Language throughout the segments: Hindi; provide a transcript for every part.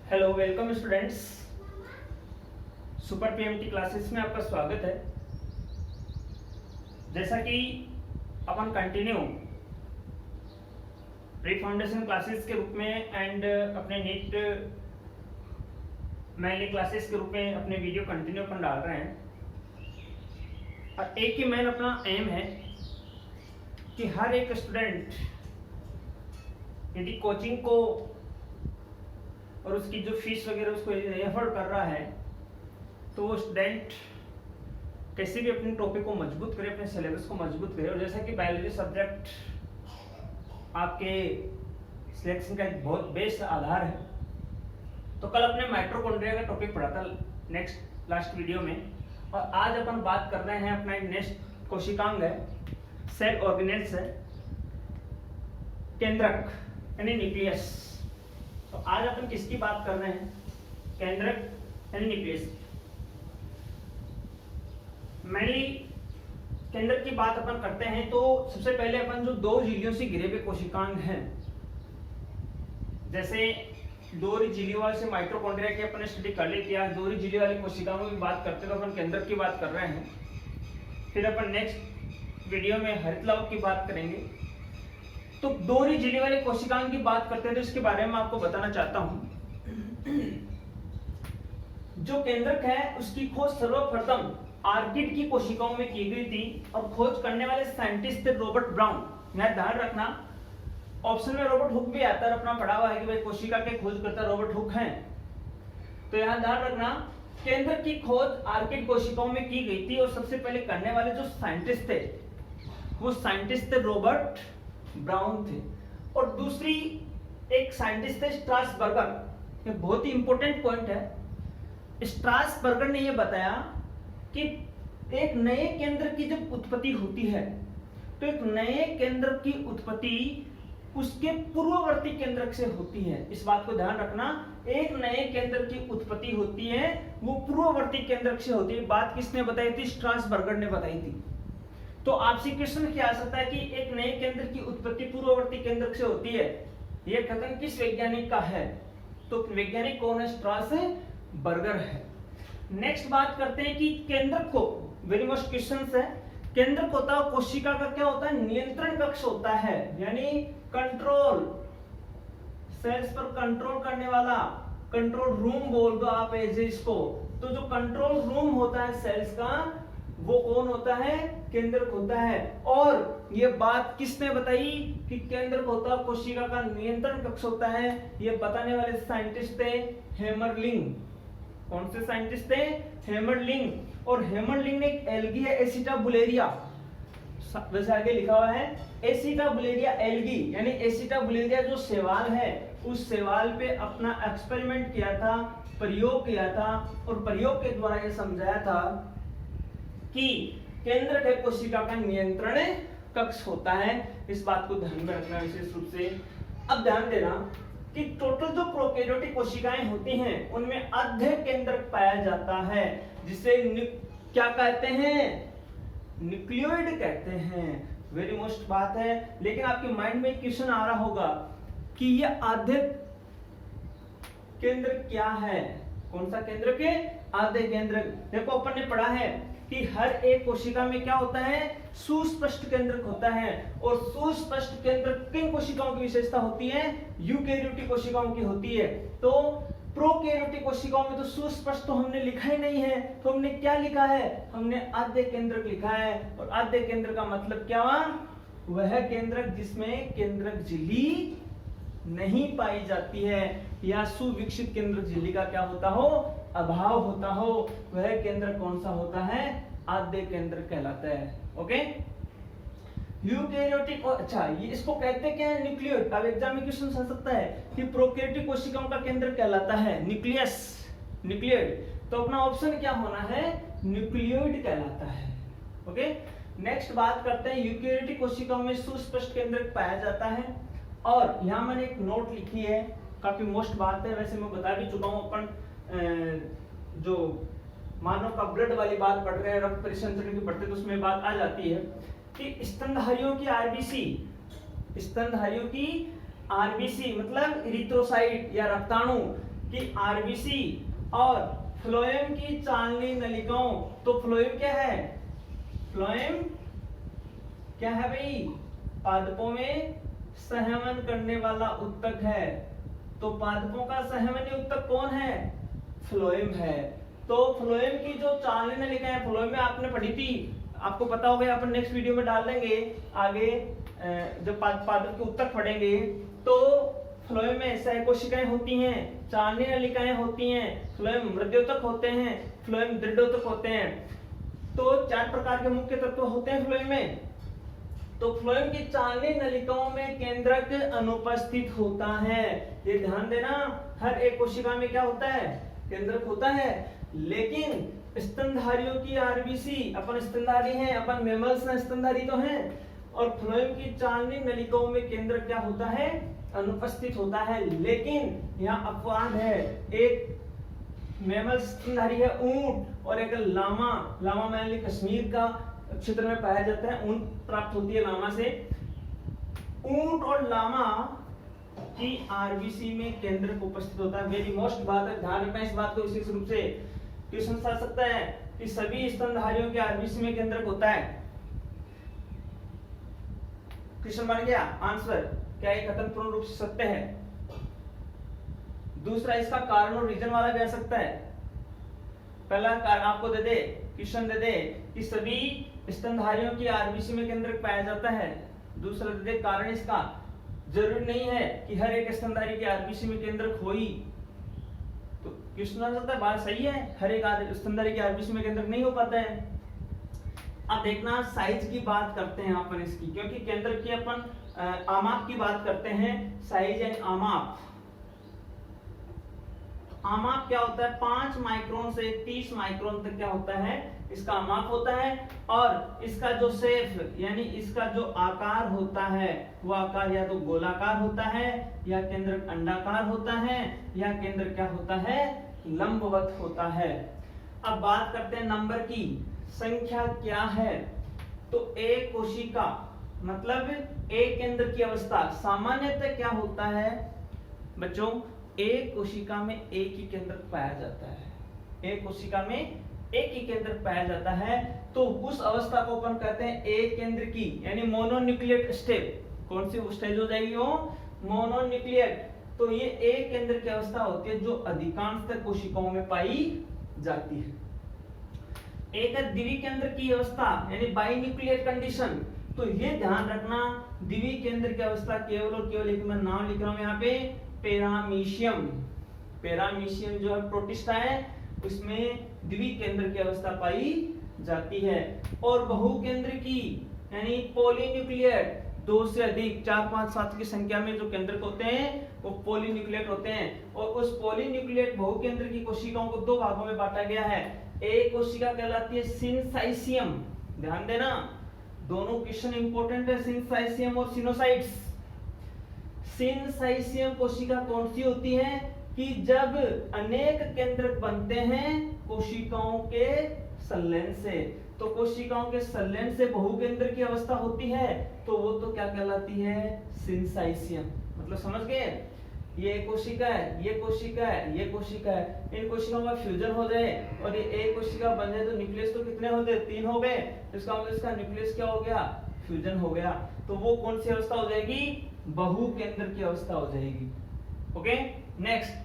Hello welcome students, super PMT classes में आपका स्वागत है। जैसा कि अपन कंटिन्यू प्री फाउंडेशन क्लासेस के रूप में एंड अपने नीट मेनली क्लासेस के रूप में अपने वीडियो कंटिन्यू अपन डाल रहे हैं और एक ही मेन अपना एम है कि हर एक स्टूडेंट यदि कोचिंग को और उसकी जो फीस वगैरह उसको एफर्ड कर रहा है तो वो स्टूडेंट कैसे भी अपने टॉपिक को मजबूत करे, अपने सिलेबस को मजबूत करे। और जैसा कि बायोलॉजी सब्जेक्ट आपके सिलेक्शन का एक बहुत बेस्ट आधार है, तो कल अपने माइटोकॉन्ड्रिया का टॉपिक पढ़ा था लास्ट वीडियो में, और आज अपन बात कर रहे हैं अपना नेक्स्ट कोशिकांग है, सेल ऑर्गेनेल्स है, केंद्रक यानी न्यूक्लियस। तो आज अपन किसकी बात कर रहे हैं? केंद्रक यानी न्यूक्लियस। मेनली केंद्रक की बात अपन करते हैं तो सबसे पहले अपन जो दो झिल्लियों से घिरे हुए कोशिकांग हैं, जैसे दो झिल्ली वाले से माइटोकॉन्ड्रिया की अपन स्टडी कर ली थी। आज दो झिल्ली वाली कोशिकाओं की बात करते तो अपन केंद्रक की बात कर रहे हैं। फिर अपन नेक्स्ट वीडियो में हरित लवक की बात करेंगे। तो दोहरी झिल्ली वाली कोशिकाओं की बात करते हैं तो इसके बारे में आपको बताना चाहता हूं। जो केंद्रक है उसकी खोज सर्वप्रथम आर्किड की कोशिकाओं में की गई थी और खोज करने वाले साइंटिस्ट थे रॉबर्ट ब्राउन। यहां ध्यान रखना, ऑप्शन में रॉबर्ट हुक भी आता है, अपना पढ़ा हुआ है कि भाई कोशिका के खोजकर्ता रॉबर्ट हुक हैं। तो यहां ध्यान रखना, केंद्रक की खोज आर्किड कोशिकाओं में की गई थी और सबसे पहले करने वाले जो साइंटिस्ट थे वो साइंटिस्ट थे रॉबर्ट ब्राउन थे। और दूसरी एक साइंटिस्ट थे स्ट्रासबर्गर। ये बहुत ही इंपॉर्टेंट पॉइंट है। स्ट्रासबर्गर ने यह बताया कि एक नए केंद्र की जब उत्पत्ति होती है तो एक नए केंद्र की उत्पत्ति उसके पूर्ववर्ती केंद्रक से होती है। इस बात को ध्यान रखना, एक नए केंद्र की उत्पत्ति होती है वो पूर्ववर्ती केंद्रक से होती है। बात किसने बताई थी? स्ट्रासबर्गर ने बताई थी। तो आपसे क्वेश्चन क्या आ सकता है कि एक नए केंद्र की उत्पत्ति पूर्ववर्ती केंद्रक से होती है, यह कथन किस वैज्ञानिक का है? तो वैज्ञानिक कौन है? स्ट्रासबर्गर है। नेक्स्ट बात करते हैं कि केंद्रक को, वेरी मोस्ट क्वेश्चन है, केंद्रक होता है कोशिका का क्या होता है? नियंत्रण कक्ष होता है, यानी कंट्रोल, सेल्स पर कंट्रोल करने वाला, कंट्रोल रूम बोल दो आप इसको। तो जो कंट्रोल रूम होता है सेल्स का वो कौन होता है? केंद्रक होता है। और ये बात किसने बताई कि केंद्रक होता है कोशिका का नियंत्रण कक्ष होता है? ये बताने वाले साइंटिस्ट थे हेमरलिंग। कौन से साइंटिस्ट थे? हेमरलिंग। और हेमरलिंग ने एक एल्गी है एसिटाबुलेरिया, वैसे आगे लिखा हुआ है एसिटाबुलेरिया एल्गी, यानी एसिटाबुलेरिया जो शैवाल है उस शैवाल पे अपना एक्सपेरिमेंट किया था, प्रयोग किया था, और प्रयोग के द्वारा ये समझाया था कि केंद्रक है कोशिका का नियंत्रण कक्ष होता है। इस बात को ध्यान में रखना विशेष रूप से। अब ध्यान देना कि टोटल जो प्रोकैरियोटिक कोशिकाएं होती हैं उनमें आधे केंद्रक पाया जाता है, जिसे क्या कहते हैं? न्यूक्लियोइड कहते हैं। वेरी मोस्ट बात है, लेकिन आपके माइंड में क्वेश्चन आ रहा होगा कि ये आधे केंद्र क्या है? कौन सा केंद्र के? आधे केंद्र। देखो अपन ने पढ़ा है कि हर एक कोशिका में क्या होता है? सुस्पष्ट केंद्रक होता है। और सुस्पष्ट केंद्रक किन कोशिकाओं की विशेषता होती है? यूकेरियोटिक कोशिकाओं की होती है। तो प्रोकैरियोटिक कोशिकाओं में तो सुस्पष्ट तो हमने लिखा ही नहीं है, तो हमने क्या लिखा है? हमने आधे केंद्रक लिखा है। और आधे केंद्र का मतलब क्या हुआ? वह केंद्रक जिसमें केंद्रक झिल्ली नहीं पाई जाती है या सुविकसित केंद्रक झिल्ली का क्या होता हो? अभाव होता हो, वह केंद्र कौन सा होता है? आधे केंद्र कहलाता है। Okay, eukaryotic. और अच्छा, ये इसको कहते क्या है? न्यूक्लियोइड। का एग्जाम में क्वेश्चन आ सकता है कि प्रोकैरियोटिक कोशिकाओं का केंद्र कहलाता है न्यूक्लियस, न्यूक्लियोइड। तो अपना ऑप्शन क्या होना है? न्यूक्लियोइड कहलाता है। ओके, नेक्स्ट बात करते हैं यूकेरियोटिक कोशिकाओं में सुस्पष्ट केंद्रक पाया जाता है। और यहाँ मैंने एक नोट लिखी है, काफी मोस्ट बात है, वैसे मैं बता भी चुका हूँ। अपन जो मानव का ब्लड वाली बात पढ़ रहे हैं, रक्त परिसंचरण की पढ़ते तो उसमें बात आ जाती है कि स्तनधारियों की आरबीसी, स्तनधारियों की आरबीसी मतलब इरिथ्रोसाइट या रक्ताणु कि आरबीसी और फ्लोएम की चालनी नलिकाओं, तो फ्लोएम क्या है, फ्लोएम क्या है भाई, पादपों में संवहन करने वाला उत्तक है। तो पादपों का संवहनी उत्तक कौन है, फ्लोएम है। तो फ्लोएम की जो चालनी नलिकाएं हैं, फ्लोएम में आपने पढ़ी थी, आपको पता होगा, अपन नेक्स्ट वीडियो में डाल देंगे आगे जब पादप के उत्तक पढ़ेंगे। तो फ्लोएम में सह कोशिकाएं होती हैं, चालनी नलिकाएं होती हैं, फ्लोएम मृद्योतक होते हैं, फ्लोएम दृढ़ोतक होते हैं। तो 4 प्रकार के मुख्य तत्व होते हैं फ्लोएम में। तो फ्लोएम की चालनी नलिकाओं में केंद्रक अनुपस्थित होता है। ये ध्यान देना, हर एक कोशिका में क्या होता है, केंद्रक होता है। लेकिन स्तनधारियों की आरबीसी, अपन स्तनधारी हैं, अपन मैमल्स हैं, स्तनधारी तो हैं, और फ्लोएम की चालनी नलिकाओं में केंद्रक क्या होता है, अनुपस्थित होता है। लेकिन यहाँ अपवाद है, एक मैमल स्तनधारी है ऊंट, और एक लामा, लामा मैनली कश्मीर का क्षेत्र में पाया जाता है, ऊन प्राप्त होती है लामा से। ऊंट और लामा की आरबीसी में केंद्रक उपस्थित होता है। वेरी मोस्ट बात है, ध्यान रखना इस बात को। विशेष रूप से क्वेश्चन आ सकता है कि सभी स्तनधारियों के आरबीसी में केंद्रक होता है। क्वेश्चन बन गया आंसर, क्या ये कथन पूर्ण रूप से सत्य है। दूसरा, इसका कारण और रीजन वाला भी आ सकता है। पहला कारण आपको दे दे, क्वेश्चन दे दे कि सभी स्तनधारियों की आरबीसी में केंद्रक पाया जाता है। दूसरा दे दे कारण इसका, जरूरी नहीं है कि हर एक स्तनधारी की आरबीसी में केंद्रक हो ही। तो क्वेश्चन आ सकता है, बात सही है, हर एक स्तनधारी की आरबीसी में केंद्रक नहीं हो पाता है। अब देखना, साइज की बात करते हैं अपन इसकी, क्योंकि केंद्रक की अपन आमाप की बात करते हैं, साइज एंड आमाप। आमाप क्या होता है, 5 माइक्रोन से 30 माइक्रोन तक क्या होता है, इसका आमाप होता है। और इसका जो शेप यानी इसका जो आकार होता है, वो आकार या तो गोलाकार होता है, या केंद्रक अंडाकार होता है, या केंद्र क्या होता है, लंबवत होता है। अब बात करते हैं नंबर की, संख्या क्या है। तो एक कोशिका मतलब एक केंद्र की अवस्था, सामान्यतः क्या होता है बच्चों, एक कोशिका में एक ही केंद्र पाया जाता है। एक कोशिका में एक ही केंद्र पाया जाता है, तो उस अवस्था को अपन कहते हैं एक केंद्र की, यानी मोनोन्यूक्लिएट स्टेट। कौन सी स्टेज हो जाएगी वो, मोनोन्यूक्लिएट। तो ये एक केंद्र की अवस्था होती है जो अधिकांशतः कोशिकाओं में पाई जाती है। एक है द्विकेंद्र की अवस्था, यानी बाइन्यूक्लिएट कंडीशन। तो ये ध्यान रखना, द्विकेंद्र की अवस्था केवल और केवल, एक मैं नाम लिख रहा हूं यहाँ पे, पेरामीशियम। पेरामीशियम जो है प्रोटिस्टा है, उसमें द्विकेंद्र की अवस्था पाई जाती है। और बहुकेंद्र की यानी पॉलीन्यूक्लिएट, 2 से अधिक 4, 5, 7 की संख्या में जो केंद्रक होते हैं वो पॉलीन्यूक्लिएट होते हैं। और उस पॉलीन्यूक्लिएट बहुकेंद्र की कोशिकाओं को 2 भागों में बांटा गया है। एक कोशिका कहलाती है सिनसाइसियम, ध्यान देना, दोनों क्वेश्चन इंपॉर्टेंट है, सिनसाइसियम और सिनोसाइट्स। सिनसाइसियम कोशिका कौन सी होती है कि जब अनेक केंद्रक बनते हैं कोशिकाओं के संलयन से, तो कोशिकाओं के संलयन से बहुकेंद्र की अवस्था होती है, तो वो तो क्या कहलाती है, सिनसाइसियम। मतलब समझ गए, ये कोशिका है, ये कोशिका है, ये कोशिका है, इन कोशिकाओं का फ्यूजन हो जाए और ये एक कोशिका बन जाए, तो न्यूक्लियस तो कितने हो गए, 3 हो गए। इसका मतलब इसका न्यूक्लियस क्या हो गया, फ्यूजन हो गया। तो वो कौन सी अवस्था हो जाएगी, बहुकेंद्र की अवस्था हो जाएगी। ओके, नेक्स्ट,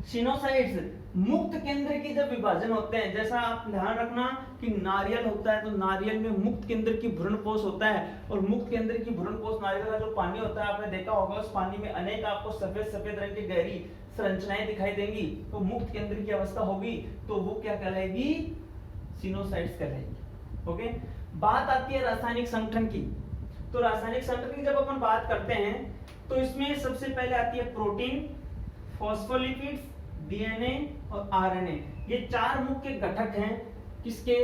सिनोसाइट्स, मुक्त केंद्र की जब विभाजन होते हैं, जैसा आप ध्यान रखना कि नारियल होता है, तो नारियल में मुक्त केंद्र की भ्रूणपोष होता है, और मुक्त केंद्र की भ्रूणपोष नारियल का जो पानी होता है, आपने देखा होगा, उस पानी में अनेक आपको सफेद सफेद रंग की गहरी संरचनाएं दिखाई देंगी, तो मुक्त केंद्र की अवस्था होगी, तो वो क्या कहलाएगी, सिनोसाइट्स कहलाएगी। ओके, बात आती है रासायनिक संगठन की। तो रासायनिक संगठन की जब अपन बात करते हैं, तो इसमें सबसे पहले आती है प्रोटीन, फॉस्फोलिपिड्स, डीएनए और आरएनए। ये 4 मुख्य घटक हैं किसके,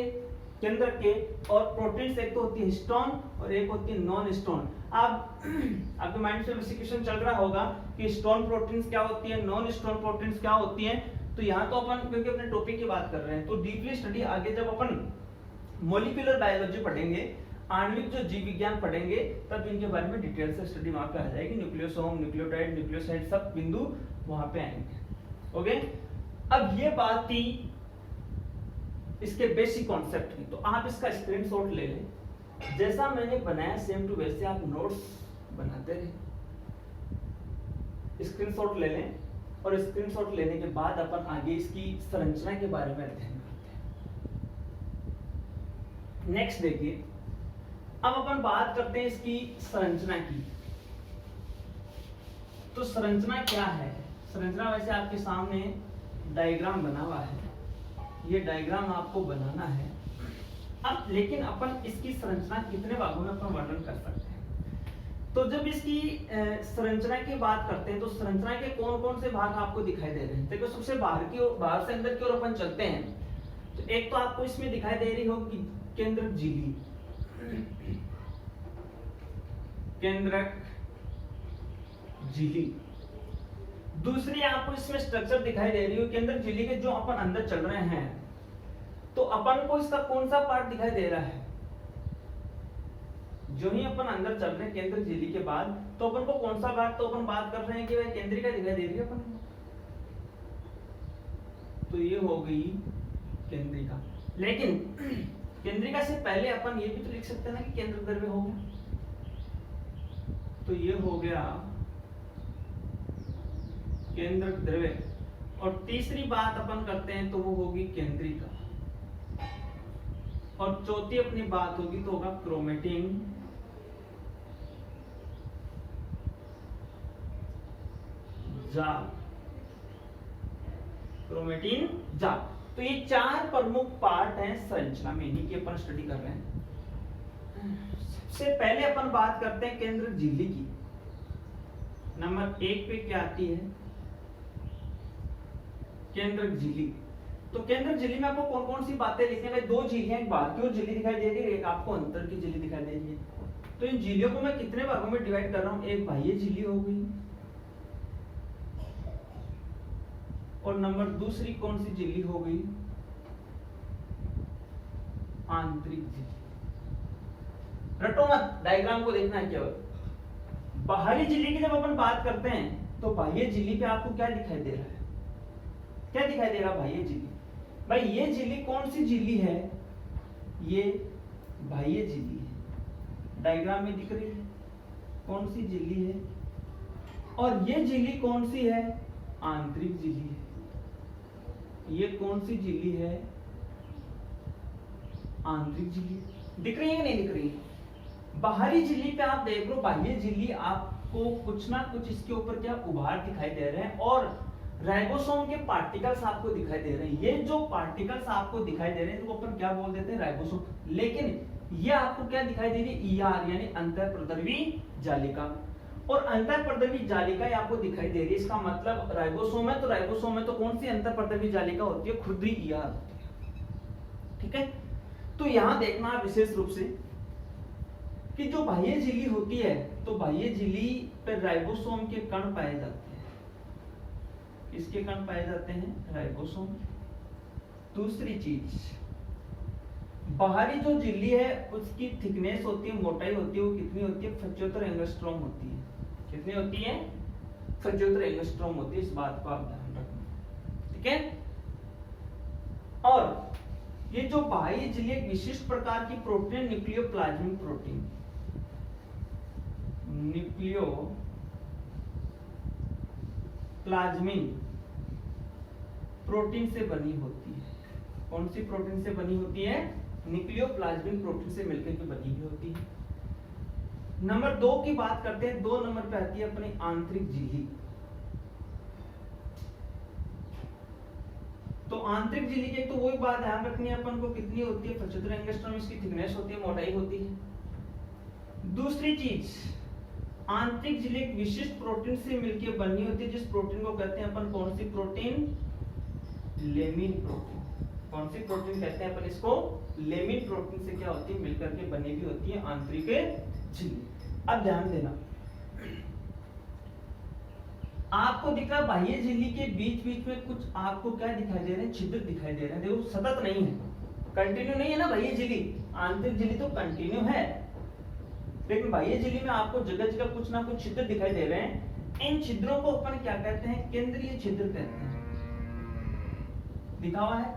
केंद्र के। और प्रोटीन एक तो होती है हिस्टोन और एक होती है नॉन हिस्टोन। आप आपके माइंड से क्वेश्चन चल रहा होगा कि हिस्टोन प्रोटीन्स क्या होती है, नॉन हिस्टोन प्रोटीन्स क्या होती हैं। तो यहाँ तो अपन क्योंकि अपने टॉपिक की बात कर रहे हैं, तो डीपली स्टडी आगे जब अपन मॉलिक्यूलर बायोलॉजी पढ़ेंगे, आणविक जो जीव विज्ञान पढ़ेंगे तब इनके बारे में डिटेल से स्टडी वहां पे आ जाएगी। न्यूक्लियोसोम, न्यूक्लियोटाइड, न्यूक्लियोसाइड सब बिंदु वहां पे आएंगे। ओके, अब ये बात थी इसके बेसिक कॉन्सेप्ट की, तो आप इसका स्क्रीनशॉट ले लें। जैसा मैंने बनाया सेम टू वैसे आप नोट्स बनाते रहे, स्क्रीनशॉट ले लें और स्क्रीनशॉट लेने के बाद अपन आगे इसकी संरचना के बारे में अध्ययन करते हैं। नेक्स्ट देखिए, अब अपन बात करते हैं इसकी संरचना की। तो संरचना क्या है? संरचना वैसे आपके सामने डायग्राम बना हुआ है, ये डायग्राम आपको बनाना है। अब लेकिन अपन इसकी संरचना कितने भागों में अपन वर्णन कर सकते हैं? तो जब इसकी संरचना की बात करते हैं तो संरचना के कौन कौन से भाग आपको दिखाई दे रहे हैं? देखो, सबसे बाहर से अंदर की ओर अपन चलते हैं तो एक तो आपको इसमें दिखाई दे रही होगी केंद्रक झिल्ली, केंद्रक झिल्ली। दूसरी आपको इसमें स्ट्रक्चर दिखाई दे रही हो केंद्रक झिल्ली के, जो अपन अंदर चल रहे हैं तो अपन को इसका कौन सा पार्ट दिखाई दे रहा है? जो ही अपन अंदर चल रहे हैं केंद्रक झिल्ली के बाद तो अपन को कौन सा भाग, तो अपन बात कर रहे हैं कि भाई केंद्रिका दिखाई दे रही है अपन को, तो ये हो गई केंद्रिका। लेकिन केंद्रिका से पहले अपन ये भी तो लिख सकते हैं ना कि केंद्रक द्रव्य हो गया, तो ये हो गया केंद्रक द्रव्य। और तीसरी बात अपन करते हैं तो वो होगी केंद्रिका, और चौथी अपनी बात होगी तो होगा क्रोमेटिन जाल, क्रोमेटिन जाल। तो ये चार प्रमुख पार्ट हैं संरचना में, इन्हीं की अपन स्टडी कर रहे हैं। सबसे पहले अपन बात करते हैं केंद्रक झिल्ली की। नंबर 1 पे क्या आती है? केंद्रक झिल्ली। तो केंद्रक झिल्ली में आपको कौन कौन सी बातें लिखनी है? दो झिल्लियां, एक बाहर की ओर झिल्ली दिखाई दे रही है, एक आपको अंदर की झिल्ली दिखाई दे रही है। तो इन झिल्लियों को मैं कितने भागों में डिवाइड कर रहा हूं? एक बाह्य झिल्ली हो गई, और नंबर दूसरी कौन सी झिल्ली हो गई? आंतरिक झिल्ली। रटो मत, डायग्राम को देखना है केवल। बाहरी झिल्ली की जब अपन बात करते हैं तो बाह्य झिल्ली पे आपको क्या दिखाई दे रहा है? क्या दिखाई दे रहा है बाह्य झिल्ली? भाई ये झिल्ली कौन सी झिल्ली है? ये बाह्य झिल्ली है, डायग्राम में दिख रही है कौन सी झिल्ली है। और ये झिल्ली कौन सी है? आंतरिक झिल्ली है। ये कौन सी झिल्ली है? आंतरिक झिल्ली। दिख रही है कि नहीं दिख रही है? बाहरी झिल्ली पे आप देख लो, बाह्य झिल्ली आपको कुछ ना कुछ इसके ऊपर क्या उभार दिखाई दे रहे हैं, और राइबोसोम के पार्टिकल्स आपको दिखाई दे रहे हैं। ये जो पार्टिकल्स आपको दिखाई दे रहे हैं तो अपन क्या बोल देते हैं? राइबोसोम। लेकिन ये आपको क्या दिखाई दे रही है? ईआर यानी अंतःप्रद्रवी जालिका। और अंतःप्रद्रवी जालिका आपको दिखाई दे रही है, इसका मतलब राइबोसोम है, तो राइबोसोम में तो कौन सी अंतःप्रद्रवी जालिका होती है? खुरदरी ईआर होती है। ठीक है, तो यहां देखना विशेष रूप से कि जो बाह्य झिल्ली होती है तो बाह्य झिल्ली पर राइबोसोम के कण पाए जाते हैं। किसके कण पाए जाते हैं? राइबोसोम। दूसरी चीज, बाहरी जो झिल्ली है उसकी थिकनेस होती है, मोटाई होती है, वो कितनी होती है? 75 एंगस्ट्रॉम होती है। कितनी होती है? 75 एंगस्ट्रॉम होती है। इस बात को आप ध्यान रखना, ठीक है। और ये जो बाह्य झिल्ली एक विशिष्ट प्रकार की protein, nucleoplasmic protein, nucleoplasmic protein से बनी होती है। कौन सी प्रोटीन से बनी होती है? न्यूक्लियोप्लाज्मिक प्रोटीन से मिलकर के बनी हुई होती है। नंबर 2 की बात करते हैं। 2 नंबर पे आती है अपनी आंतरिक झिल्ली। तो आंतरिक झिल्ली की तो वही बात ध्यान रखनी है अपन को, कितनी होती है? 75 एंगस्ट्रॉम इसकी थिकनेस होती है, मोटाई होती है। दूसरी चीज, आंतरिक झिल्ली एक विशिष्ट प्रोटीन से मिलकर बनी होती है, जिस प्रोटीन को कहते हैं अपन कौन सी प्रोटीन? Lamin protein. कौन सी प्रोटीन कहते हैं अपन इसको? लेमिन प्रोटीन से क्या होती है? मिलकर के बनी भी होती है आंतरिक झिल्ली। अब ध्यान देना, आपको दिख रहा बाह्य झिल्ली के बीच बीच में कुछ आपको क्या दिखाई दे रहे हैं? छिद्र दिखाई दे रहे हैं। देखो, सतत नहीं है, कंटिन्यू नहीं है ना बाह्य झिल्ली। आंतरिक झिल्ली तो कंटिन्यू है, लेकिन बाह्य झिल्ली में आपको जगह जगह कुछ ना कुछ छिद्र दिखाई दे रहे हैं। इन छिद्रों को अपन क्या कहते हैं? केंद्रीय छिद्र कहते हैं। लिखा हुआ है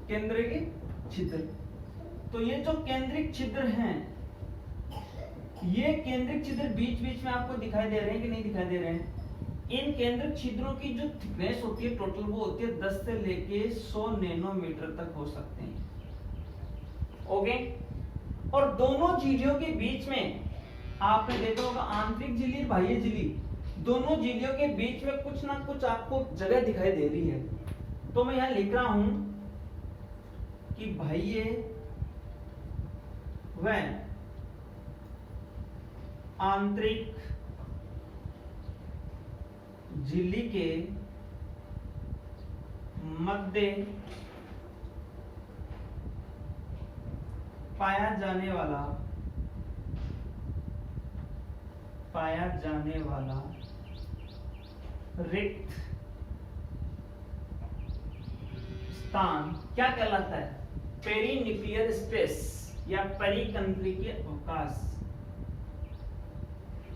केंद्रीय छिद्र। तो ये जो केंद्रिक छिद्र हैं, ये केंद्रिक छिद्र बीच बीच में आपको दिखाई दे रहे हैं कि नहीं दिखाई दे रहे हैं? इन केंद्रिक छिद्रों की जो थिकनेस होती है टोटल, वो होती है 10 से लेके 100 नैनोमीटर तक हो सकते हैं। ओके। और दोनों झिल्लियों के बीच में आपने देखा होगा आंतरिक झिल्ली और बाह्य झिल्ली, दोनों झिल्लियों के बीच में कुछ ना कुछ आपको जगह दिखाई दे रही है। तो मैं यहां लिख रहा हूं कि बाह्य व आंतरिक झिल्ली के मध्य पाया जाने वाला रिक्त स्थान क्या कहलाता है? पेरीन्यूक्लियर स्पेस या परिकेंद्रीय अवकाश।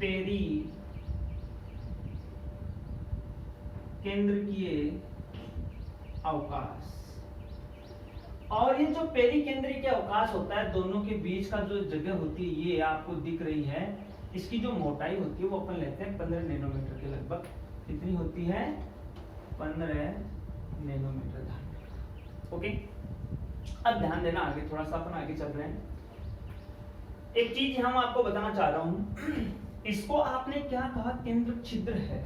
पेरी केंद्रीय अवकाश। और ये जो पेरीकेंद्रीय अवकाश होता है, दोनों के बीच का जो जगह होती है, ये आपको दिख रही है। इसकी जो मोटाई होती है वो अपन लेते हैं 15 नैनोमीटर के लगभग। कितनी होती है? 15 नैनोमीटर। ओके। अब ध्यान देना, आगे थोड़ा सा अपन आगे चल रहे हैं। एक चीज हम आपको बताना चाह रहा हूं, इसको आपने क्या कहा? केंद्र छिद्र है,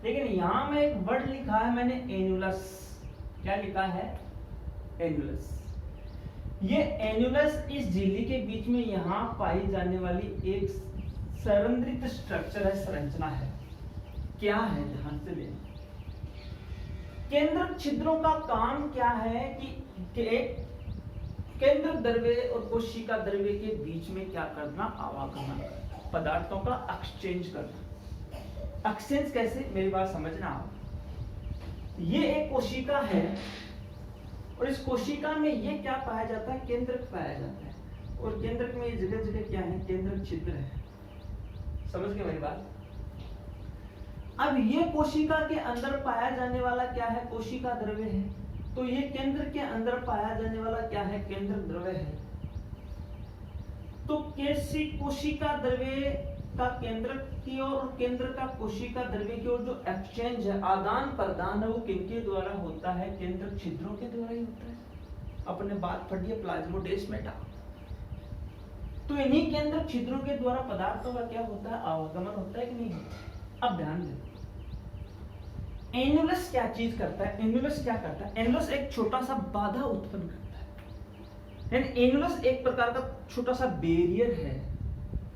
लेकिन यहां में एक वर्ड लिखा है मैंने, एनुलस। क्या लिखा है? एनुलस। ये एनुलस इस झिल्ली के बीच में यहां पाई जाने वाली एक संरंध्रित स्ट्रक्चर है, संरचना है। क्या है? ध्यान से लेना। केंद्र छिद्रों का काम क्या है कि एक केंद्र द्रव्य और कोशिका द्रव्य के बीच में क्या करना? आवागमन, पदार्थों का एक्सचेंज करना। एक्सचेंज कैसे? मेरी बात समझना आप। ये एक कोशिका है और इस कोशिका में ये क्या पाया जाता है? केंद्रक पाया जाता है। और केंद्रक में ये जगह जगह क्या है? केंद्रक छिद्र है। समझ गए मेरी बात? अब ये कोशिका के अंदर पाया जाने वाला क्या है? कोशिका द्रव्य है। तो ये केंद्र के अंदर पाया जाने वाला क्या है? केंद्र द्रव्य है। तो कैसी कोशिका द्रव्य का केंद्र की ओर और केंद्र का कोशिका द्रव्य की ओर जो एक्सचेंज है, आदान प्रदान है, वो किनके द्वारा होता है? केंद्र छिद्रों के द्वारा ही होता है। अपने बात पढ़िए प्लाज्मोडेस्माटा। तो इन्हीं केंद्र छिद्रों के द्वारा पदार्थों का क्या होता है? आवागमन होता है कि नहीं होता? अब ध्यान दें, एनुलस क्या चीज करता है? एनुलस क्या करता है? एनुलस एक छोटा सा बाधा उत्पन्न करता है। एनुलस एक प्रकार का छोटा सा बैरियर है,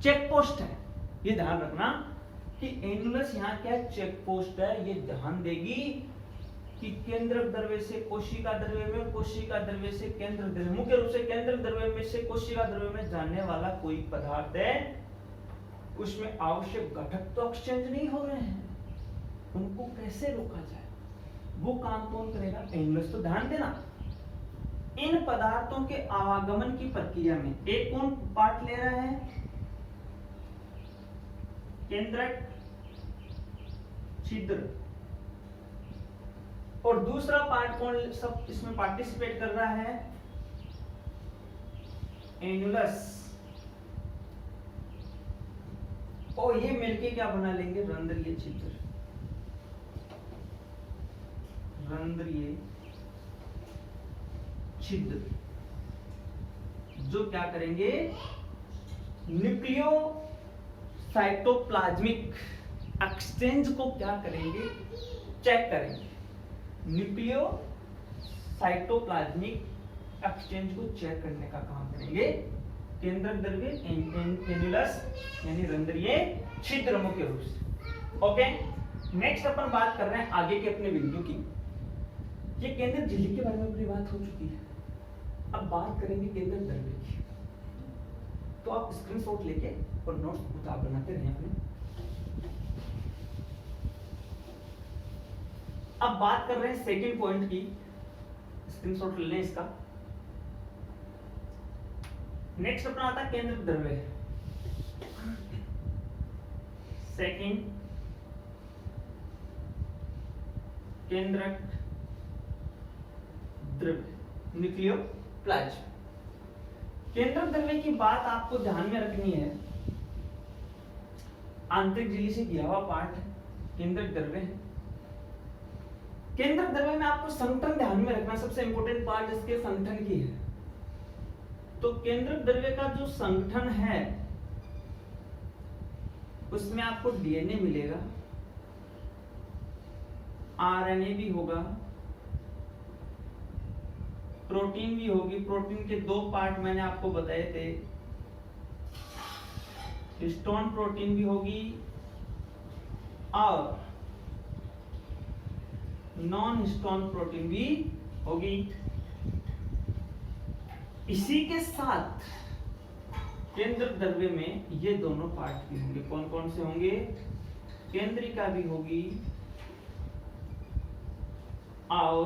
चेक पोस्ट है। ये ध्यान रखना कि एनुलस यहाँ क्या है? चेक पोस्ट है। ये ध्यान देगी कि केंद्र द्रव्य से कोशिका द्रव्य में, कोशिका द्रव्य से केंद्र द्रव्य, मुख्य रूप से केंद्र द्रव्य में से कोशिका द्रव्य में जाने वाला कोई पदार्थ है, उसमें आवश्यक घटक तो एक्सचेंज नहीं हो रहे हैं, उनको कैसे रोका जाए? वो काम कौन करेगा? एनुलस। तो ध्यान देना, इन पदार्थों के आवागमन की प्रक्रिया में एक कौन पार्ट ले रहा है? केंद्रक छिद्र। और दूसरा पार्ट कौन सब इसमें पार्टिसिपेट कर रहा है? एनुलस। और ये मिलके क्या बना लेंगे? रंध्रीय छिद्र। रंध्रीय छिद्र जो क्या करेंगे? न्यूक्लियो साइटोप्लाज्मिक एक्सचेंज को क्या करेंगे? चेक करेंगे। न्यूक्लियो साइटोप्लाज्मिक एक्सचेंज को चेक करने का काम करेंगे केंद्रक द्रव्य, एनुलस यानी रंध्रीय छिद्र मुख्य रूप से। ओके। नेक्स्ट अपन बात कर रहे हैं आगे के अपने बिंदु की। ये केंद्र झिल्ली के बारे में अपनी बात हो चुकी है। अब बात करेंगे केंद्र द्रव्य की। तो आप स्क्रीनशॉट लेके और नोट्स बनाते रहें अपने। अब बात कर रहे हैं सेकंड पॉइंट की, स्क्रीनशॉट ले लें इसका। नेक्स्ट अपना आता है केंद्र द्रव्य। सेकंड केंद्रक द्रव्य न्यूक्लियोप्लाज्म। केंद्रक द्रव्य की बात आपको ध्यान में रखनी है, आंतरिक झिल्ली से घिरा हुआ पार्ट है, केंद्रक द्रव्य है। केंद्रक द्रव्य में आपको संगठन ध्यान में रखना, सबसे इंपॉर्टेंट पार्ट इसके संगठन की है। तो केंद्रक द्रव्य का जो संगठन है उसमें आपको डीएनए मिलेगा, आरएनए भी होगा, प्रोटीन भी होगी। प्रोटीन के दो पार्ट मैंने आपको बताए थे, हिस्टोन प्रोटीन भी होगी और नॉन हिस्टोन प्रोटीन भी होगी। इसी के साथ केंद्रक द्रव्य में ये दोनों पार्ट भी होंगे। कौन कौन से होंगे? केंद्रिका भी होगी और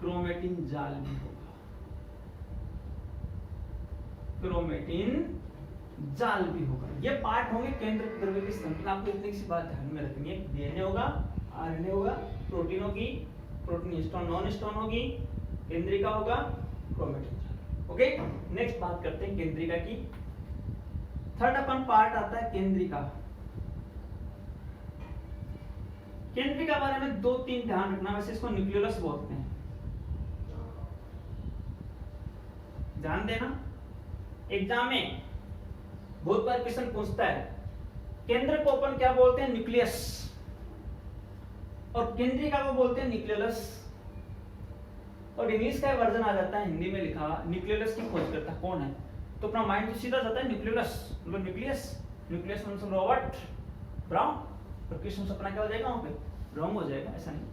क्रोमेटिन जाल भी होगा। क्रोमेटिन जाल भी होगा। ये पार्ट होंगे केंद्रक द्रव्य के संगठन। आपको इतनी सी बात ध्यान में रखनी है, डीएनए होगा, आरएनए होगा, प्रोटीन होगी, प्रोटीन हिस्टोन नॉन हिस्टोन होगी, केंद्रिका होगा, क्रोमेटिन जाल। ओके, नेक्स्ट बात करते हैं केंद्रिका की। थर्ड अपन पार्ट आता है केंद्रिका। केंद्रिका बारे में दो तीन ध्यान रखना, वैसे इसको न्यूक्लियोलस बोलते हैं, ध्यान देना। एग्जाम में बहुत बार क्वेश्चन पूछता है केंद्र को अपन क्या बोलते हैं? न्यूक्लियस, और केंद्रिका को बोलते हैं न्यूक्लियोलस। और इंग्लिश का वर्जन आ जाता है हिंदी में लिखा हुआ, न्यूक्लियोलस की खोज करता कौन है, तो अपना माइंड तो सीधा जाता है न्यूक्लियोलस, मतलब न्यूक्लियस। न्यूक्लियस मतलब रॉबर्ट ब्राउन, और क्वेश्चन अपना क्या हो जाएगा वहां पे? रॉन्ग हो जाएगा, ऐसा नहीं।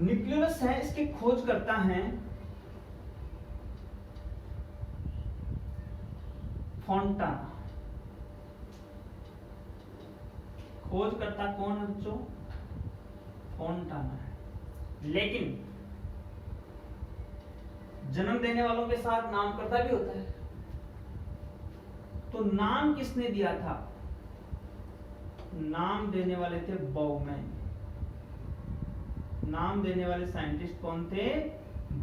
न्यूक्लियोलस है, इसकी खोज करता है फोंटाना। खोज करता कौन है बच्चों? फोंटाना है। लेकिन जन्म देने वालों के साथ नामकर्ता भी होता है। तो नाम किसने दिया था? नाम देने वाले थे बाउमैन। नाम देने वाले साइंटिस्ट कौन थे?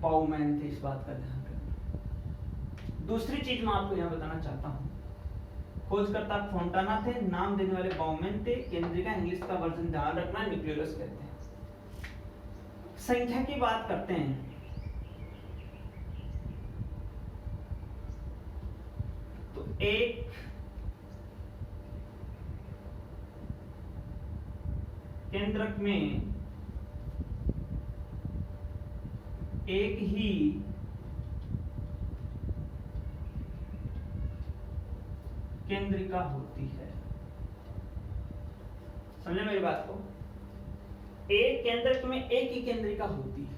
बाउमैन थे। इस बात का ध्यान रखना। दूसरी चीज मैं आपको यहां बताना चाहता हूं, खोजकर्ता फोंटाना थे, नाम देने वाले बाउमैन थे। केंद्रिका इंग्लिश का वर्जन ध्यान रखना, न्यूक्लियोलस कहते हैं। संख्या की बात करते हैं, तो एक केंद्रक में एक ही केंद्रिका होती है। समझे मेरी बात को? एक केंद्रक में एक ही केंद्रिका होती है,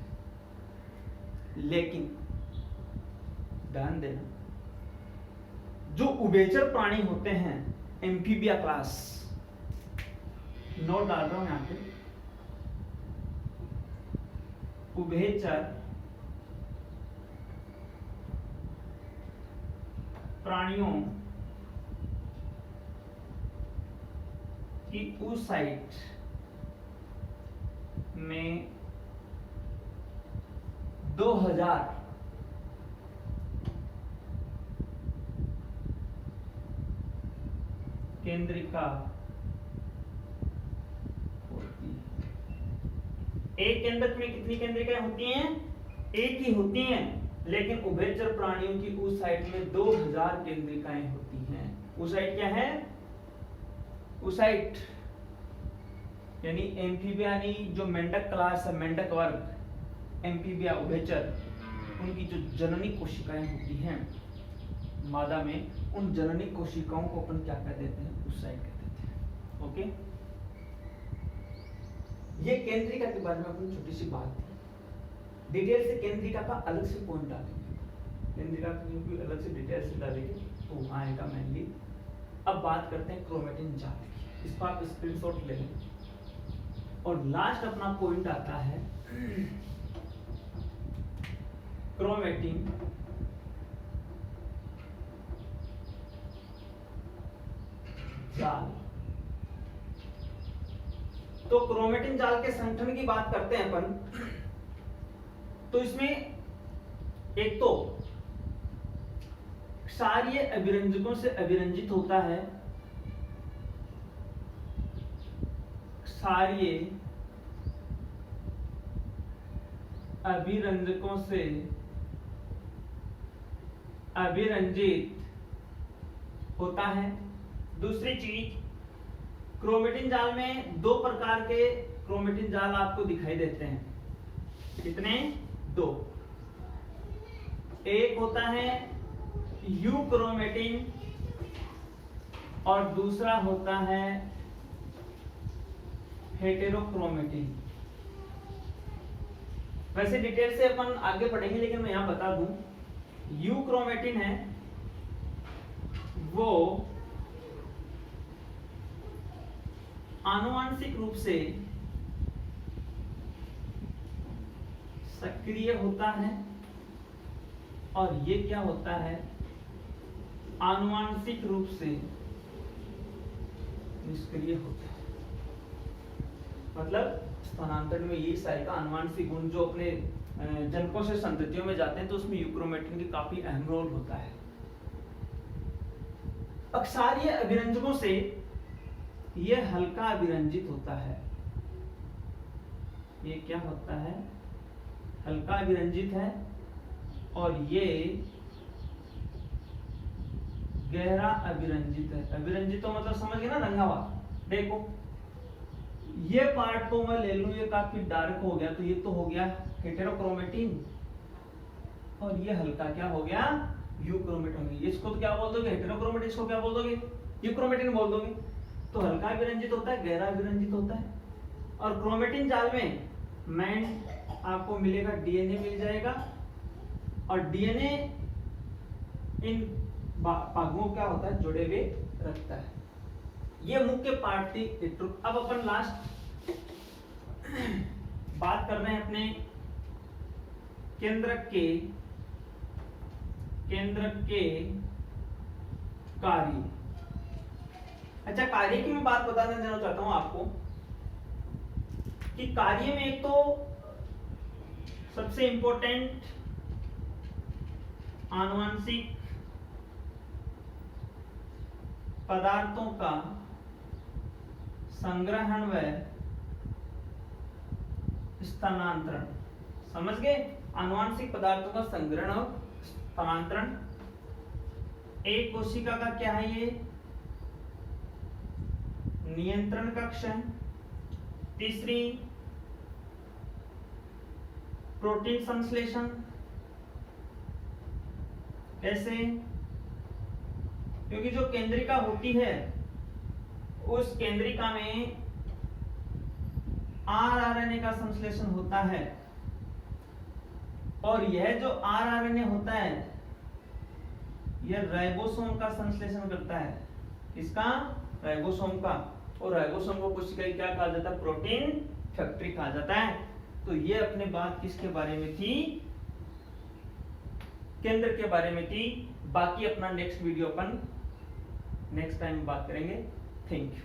लेकिन ध्यान देना, जो उभयचर प्राणी होते हैं, एम्फीबिया क्लास, नोट डाल रहा हूं यहां पे, उभयचर प्राणियों की oocyte में 2000 केंद्रिका होती है। एक केंद्रक में कितनी केंद्रिकाएं होती हैं? एक ही होती हैं, लेकिन उभयचर प्राणियों की oocyte में 2000 केंद्रिकाएं होती हैं। oocyte क्या है? oocyte यानी एम्फीबिया, यानी जो मेंढक क्लास है, मेंढक वर्ग, एम्फीबिया उभयचर, उनकी जो जननी कोशिकाएं होती हैं मादा में, उन जननी कोशिकाओं को अपन क्या कह देते हैं? oocyte कह देते हैं। ओके, ये केंद्रिका के बारे में अपन छोटी सी बात थी। डिटेल से केंद्रिका का अलग से पॉइंट डालेंगे, केंद्रिका की अलग से डिटेल से डालेंगे, तो वहां आएगा मेनली। अब बात करते हैं क्रोमेटिन जाल की, इस पर आप स्क्रीनशॉट ले लें। और लास्ट अपना पॉइंट आता है क्रोमेटिन जाल। तो क्रोमेटिन जाल के संगठन की बात करते हैं अपन, तो इसमें एक तो क्षारीय अभिरंजकों से अभिरंजित होता है, क्षारीय अभिरंजकों से अभिरंजित होता है। दूसरी चीज, क्रोमेटिन जाल में दो प्रकार के क्रोमेटिन जाल आपको दिखाई देते हैं। कितने? दो। एक होता है यूक्रोमेटिन और दूसरा होता है हेटेरोक्रोमेटिन। वैसे डिटेल से अपन आगे पढ़ेंगे, लेकिन मैं यहां बता दूं, यूक्रोमेटिन है वो आनुवांशिक रूप से सक्रिय होता है और ये क्या होता है, आनुवांशिक रूप से निष्क्रिय होता है। मतलब स्थानांतरण में यही सारे का आनुवांशिक गुण जो अपने जनकों से संततियों में जाते हैं, तो उसमें यूक्रोमेटिन की काफी अहम रोल होता है। अक्षारीय अभिरंजकों से यह हल्का अभिरंजित होता है। ये क्या होता है? हल्का अभिरंजित है और ये गहरा अभिरंजित है। अभिरंजित तो मतलब समझ गए ना, रंगा हुआ। देखो ये पार्ट तो मैं ले लूं, ये काफी डार्क हो गया, तो ये तो हो गया हेटेरोक्रोमेटिन और ये हल्का क्या हो गया, यूक्रोमेटिन। इसको तो क्या बोल दोगे, हेटेरोक्रोमेटिन। इसको क्या बोल दोगे, यूक्रोमेटिन बोल दोगे। तो हल्का अभिरंजित होता है, गहरा अभिरंजित होता है। और क्रोमेटिन जाल में मैन आपको मिलेगा, डीएनए मिल जाएगा और डीएनए इन भागों क्या होता है, जुड़े हुए रखता है। ये मुख्य पार्ट थी। अब अपन लास्ट बात कर रहे हैं अपने केंद्रक के कार्य। अच्छा, कार्य की मैं बात बताना देना चाहता हूं आपको कि कार्य में एक तो सबसे इंपॉर्टेंट आनुवांशिक पदार्थों का संग्रहण व स्थानांतरण। समझ गए? आनुवांशिक पदार्थों का संग्रहण और स्थानांतरण। एक कोशिका का क्या है, ये नियंत्रण कक्ष है। तीसरी प्रोटीन संश्लेषण। कैसे? क्योंकि जो केंद्रिका होती है उस केंद्रिका में आरआरएनए का संश्लेषण होता है और यह जो आरआरएनए होता है यह राइबोसोम का संश्लेषण करता है। किसका? राइबोसोम का। और राइबोसोम को कोशिका क्या कहा जाता है, प्रोटीन फैक्ट्री कहा जाता है। तो ये अपने बात किसके बारे में थी, केंद्र के बारे में थी। बाकी अपना नेक्स्ट वीडियो अपन नेक्स्ट टाइम बात करेंगे। Thank you.